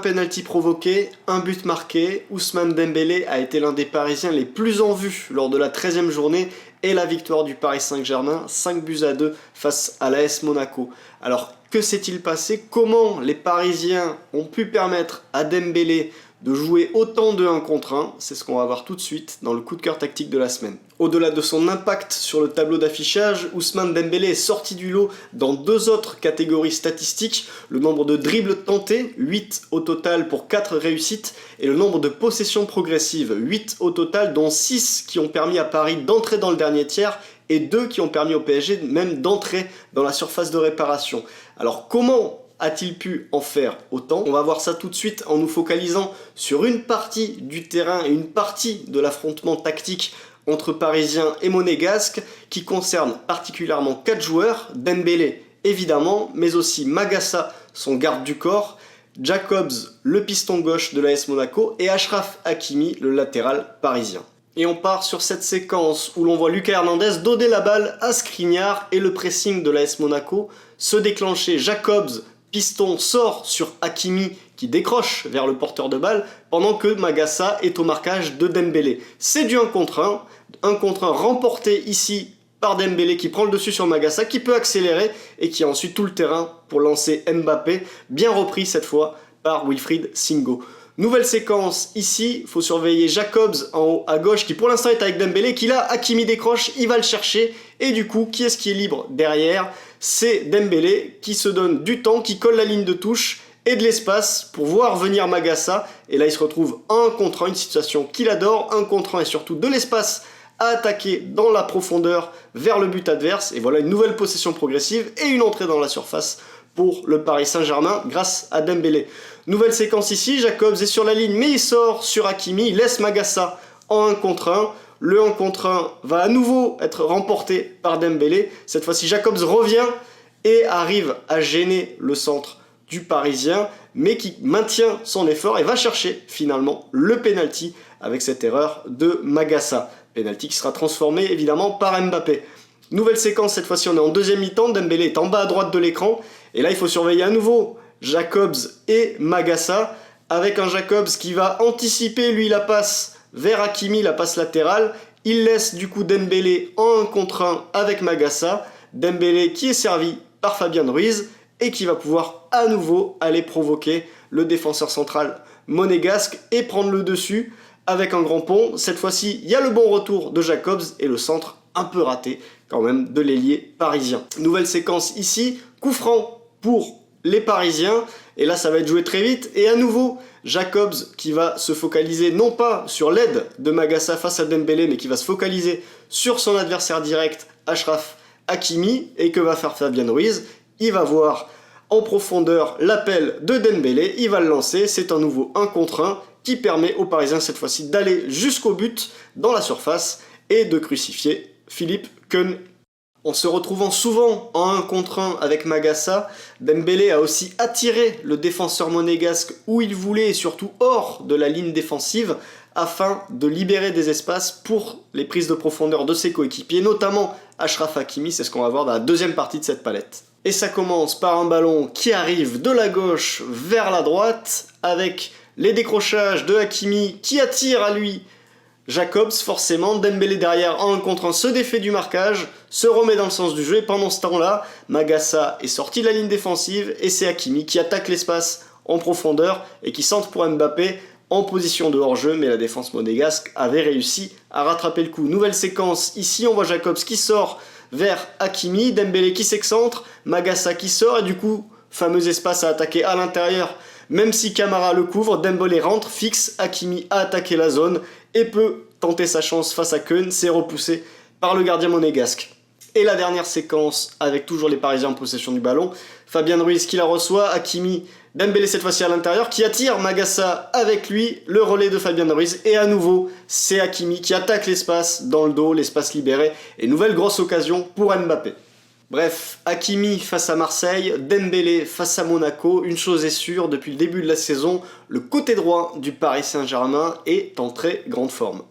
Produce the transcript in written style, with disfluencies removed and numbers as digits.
penalty provoqué, un but marqué, Ousmane Dembélé a été l'un des Parisiens les plus en vue lors de la 13e journée et la victoire du Paris Saint-Germain, 5-2 face à l'AS Monaco. Alors que s'est-il passé? Comment les Parisiens ont pu permettre à Dembélé de jouer autant de 1 contre 1? C'est ce qu'on va voir tout de suite dans le coup de cœur tactique de la semaine. Au-delà de son impact sur le tableau d'affichage, Ousmane Dembélé est sorti du lot dans 2 autres catégories statistiques, le nombre de dribbles tentés, 8 au total pour 4 réussites, et le nombre de possessions progressives, 8 au total, dont 6 qui ont permis à Paris d'entrer dans le dernier tiers, et 2 qui ont permis au PSG même d'entrer dans la surface de réparation. Alors comment a-t-il pu en faire autant? On va voir ça tout de suite en nous focalisant sur une partie du terrain et une partie de l'affrontement tactique entre Parisiens et Monégasques qui concerne particulièrement 4 joueurs, Dembélé évidemment, mais aussi Magassa, son garde du corps, Jacobs, le piston gauche de l'AS Monaco, et Achraf Hakimi, le latéral parisien. Et on part sur cette séquence où l'on voit Lucas Hernandez donner la balle à Skriniar et le pressing de l'AS Monaco se déclencher. Jacobs, piston, sort sur Hakimi qui décroche vers le porteur de balle pendant que Magassa est au marquage de Dembélé. C'est du 1 contre 1 remporté ici par Dembélé qui prend le dessus sur Magassa, qui peut accélérer et qui a ensuite tout le terrain pour lancer Mbappé, bien repris cette fois par Wilfried Singo. Nouvelle séquence ici, il faut surveiller Jacobs en haut à gauche qui pour l'instant est avec Dembélé, qui là, Hakimi décroche, il va le chercher et du coup, qui est-ce qui est libre derrière? C'est Dembélé qui se donne du temps, qui colle la ligne de touche et de l'espace pour voir venir Magassa, et là il se retrouve 1 contre 1, une situation qu'il adore, 1 contre 1 et surtout de l'espace à attaquer dans la profondeur vers le but adverse, et voilà une nouvelle possession progressive et une entrée dans la surface pour le Paris Saint-Germain grâce à Dembélé. Nouvelle séquence ici, Jacobs est sur la ligne mais il sort sur Hakimi, il laisse Magassa en 1 contre 1, le 1 contre 1 va à nouveau être remporté par Dembélé, cette fois-ci Jacobs revient et arrive à gêner le centre du Parisien, mais qui maintient son effort et va chercher finalement le penalty avec cette erreur de Magassa. Penalty qui sera transformé évidemment par Mbappé. Nouvelle séquence, cette fois-ci on est en deuxième mi-temps, Dembélé est en bas à droite de l'écran, et là il faut surveiller à nouveau Jacobs et Magassa, avec un Jacobs qui va anticiper lui la passe vers Hakimi, la passe latérale, il laisse du coup Dembélé en 1 contre 1 avec Magassa, Dembélé qui est servi par Fabian Ruiz, et qui va pouvoir à nouveau aller provoquer le défenseur central monégasque et prendre le dessus avec un grand pont. Cette fois-ci, il y a le bon retour de Jacobs et le centre un peu raté quand même de l'ailier parisien. Nouvelle séquence ici, coup franc pour les Parisiens, et là ça va être joué très vite, et à nouveau Jacobs qui va se focaliser non pas sur l'aide de Magassa face à Dembélé, mais qui va se focaliser sur son adversaire direct, Achraf Hakimi, et que va faire Fabian Ruiz? Il va voir en profondeur l'appel de Dembélé, il va le lancer, c'est un nouveau 1 contre 1 qui permet aux Parisiens cette fois-ci d'aller jusqu'au but dans la surface et de crucifier Philippe Keun. En se retrouvant souvent en 1 contre 1 avec Magassa, Dembélé a aussi attiré le défenseur monégasque où il voulait et surtout hors de la ligne défensive afin de libérer des espaces pour les prises de profondeur de ses coéquipiers, notamment Achraf Hakimi, c'est ce qu'on va voir dans la deuxième partie de cette palette. Et ça commence par un ballon qui arrive de la gauche vers la droite, avec les décrochages de Hakimi qui attire à lui Jacobs forcément, Dembélé derrière en 1 contre 1 se défait du marquage, se remet dans le sens du jeu, et pendant ce temps-là, Magassa est sorti de la ligne défensive et c'est Hakimi qui attaque l'espace en profondeur et qui centre pour Mbappé en position de hors-jeu, mais la défense monégasque avait réussi à rattraper le coup. Nouvelle séquence, ici on voit Jacobs qui sort vers Hakimi, Dembélé qui s'excentre, Magassa qui sort, et du coup, fameux espace à attaquer à l'intérieur. Même si Camara le couvre, Dembélé rentre, fixe, Hakimi a attaqué la zone et peut tenter sa chance face à Keun, c'est repoussé par le gardien monégasque. Et la dernière séquence, avec toujours les Parisiens en possession du ballon, Fabian Ruiz qui la reçoit, Hakimi, Dembélé cette fois-ci à l'intérieur, qui attire Magassa avec lui, le relais de Fabian Ruiz, et à nouveau, c'est Hakimi qui attaque l'espace dans le dos, l'espace libéré, et nouvelle grosse occasion pour Mbappé. Bref, Hakimi face à Marseille, Dembélé face à Monaco, une chose est sûre, depuis le début de la saison, le côté droit du Paris Saint-Germain est en très grande forme.